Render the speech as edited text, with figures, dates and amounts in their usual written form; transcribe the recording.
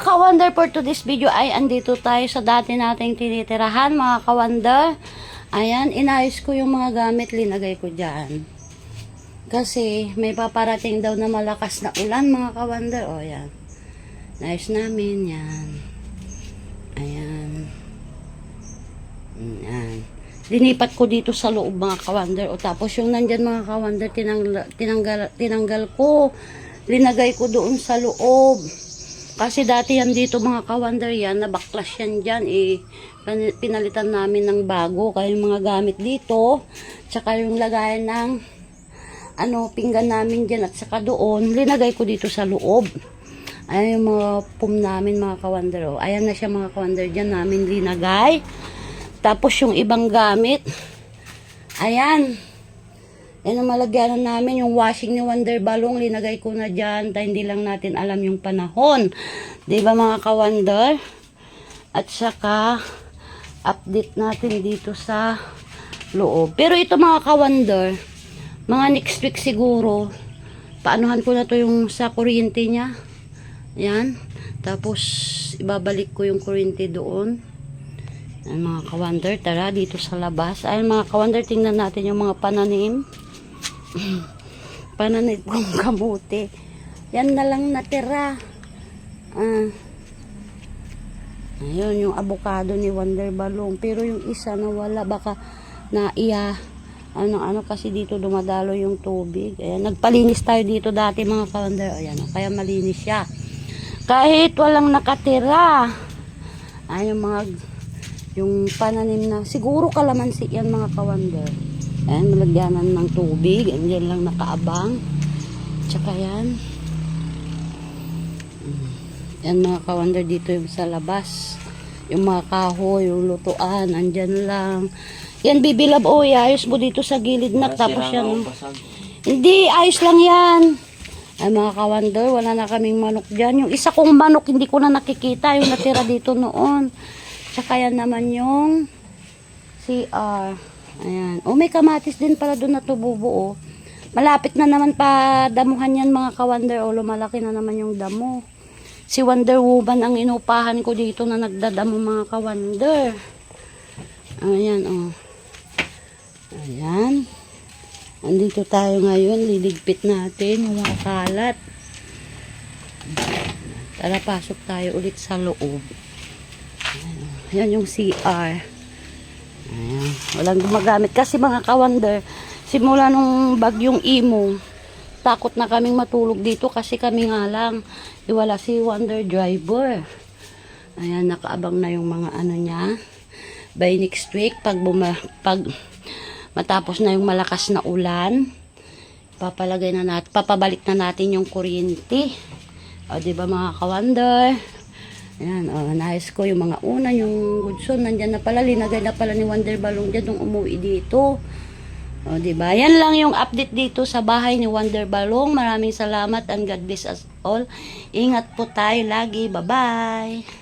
ka-wonder, for today's video ay andito tayo sa dati nating tinitirahan mga ka-wonder. Ayan, inayos ko yung mga gamit, linagay ko dyan. Kasi may paparating daw na malakas na ulan mga ka-wonder. O yan, inayos namin yan. Ayan. Ayan. Dinipat ko dito sa loob mga ka-wonder. O tapos yung nandyan mga ka-wonder, tinanggal ko. Linagay ko doon sa loob. Kasi dati yan dito mga ka-wonder yan, nabaklas yan dyan pinalitan namin ng bago. Kaya yung mga gamit dito, tsaka yung lagayan ng pinggan namin dyan at saka doon, linagay ko dito sa loob. Ayan yung mga pum namin mga ka-wonder. O, ayan na siya mga ka-wonder, dyan namin linagay. Tapos yung ibang gamit, ayan. Yan ang malagyanan namin, yung washing ni Wonder Balloon, linagay ko na dyan, dahil hindi lang natin alam yung panahon. Diba mga ka-wonder? At saka, update natin dito sa loob. Pero ito mga ka-wonder, mga next week siguro, paanuhan ko na to yung sa kuryente niya. Yan. Tapos, ibabalik ko yung kuryente doon. Yan mga ka-wonder, tara dito sa labas. Ayan mga ka-wonder, tingnan natin yung mga pananim. Pananim kong kamote. Yan na lang natira. Ayun, yung avocado ni Wonder Balloon. Pero yung isa na wala, baka naiya. Ano kasi dito dumadalo yung tubig. Ayan, nagpalinis tayo dito dati mga ka-wonder. Ayan, kaya malinis siya. Kahit walang nakatira. Ayun yung pananim na, siguro kalamansi yan mga ka-wonder. Ayan, malagyanan ng tubig. Ayan lang nakaabang. Tsaka yan. Yan mga ka-wonder, dito yung sa labas. Yung mga kahoy, yung lutuan, andyan lang. Yan, bibilab, ayos mo dito sa gilid na. Tapos yan. Hindi, ayos lang yan. Ay mga ka-wonder, wala na kaming manok dyan. Yung isa kong manok, hindi ko na nakikita. Yung natira dito noon. Tsaka yan naman yung CR. Ayan. May kamatis din pala doon na tububo. Malapit na naman pa damuhan yan mga ka-wonder. Lumalaki na naman yung damo. Si Wonder Woman ang inupahan ko dito na nagdadamo mga ka-wonder. Ayan, Ayan. Andito tayo ngayon. Liligpit natin yung mga kalat. Tara, pasok tayo ulit sa loob. Ayan yung CR. Ayan. Walang gumagamit. Kasi mga ka-wonder, simula nung bagyong Imo, takot na kaming matulog dito kasi kami nga lang. Iwala si Wonder Driver. Ayan, nakaabang na yung mga niya. By next week, pag matapos na yung malakas na ulan, papabalik na natin yung kuryente. O, diba mga ka-wonder? Ayan, nais ko yung mga una, yung Goodson, nandyan na pala, linagay na pala ni Wonder Balloon dyan nung umuwi dito. O, diba? Yan lang yung update dito sa bahay ni Wonder Balloon. Maraming salamat and God bless us all. Ingat po tayo lagi. Bye-bye!